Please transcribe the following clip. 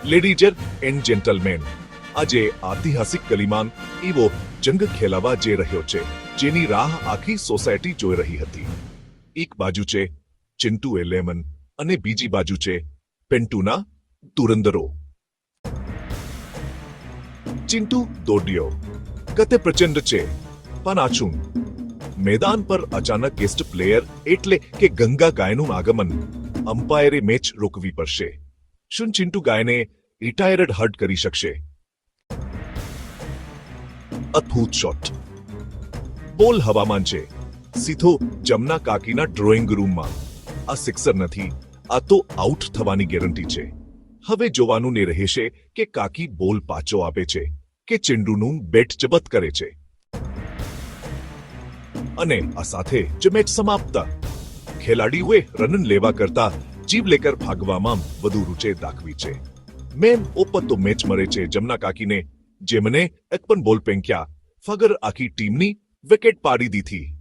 Ladies and gentleman, આજે ઐતિહાસિક ગલીમાં એવો જંગ ખેલાવા જઈ રહ્યો છે જેની રાહ આખી સોસાયટી જોઈ રહી હતી. એક બાજુ છે ચિંટુ એલેમન અને બીજી બાજુ છે પેન્ટુના તુરંદરો. ચિંટુ દોડ્યો. ગતે પ્રચંડ છે પણ આછું. મેદાન પર અચાનક ગેસ્ટ પ્લેયર એટલે કે ગંગા ગાયનું આગમન. અમ્પાયરે મેચ રોકવી પડશે. શું ચિંટુ ગાયને રિટાયર્ડ હર્ટ કરી શકશે? અદ્ભુત શોટ. બોલ હવામાન છે, સીધો જમના કાકીના ડ્રોઈંગ રૂમમાં. આ સિક્સર નથી, આ તો આઉટ થવાની ગેરંટી છે. હવે જોવાનું ને રહેશે કે કાકી બોલ પાછો આપે છે કે ચિંટુનું બેટ જબત કરે છે. અને આ સાથે જ મેચ સમાપ્ત. ખેલાડીઓએ રન લેવા કરતા જીવ લેકર ભાગવામાં વધુ રૂચે દાખવી છે. મેન ઓપર તો મેચ મળે છે જમના કાકીને, જેમને એક પણ બોલ ફેંક્યા વગર આખી ટીમની વિકેટ પાડી દીધી.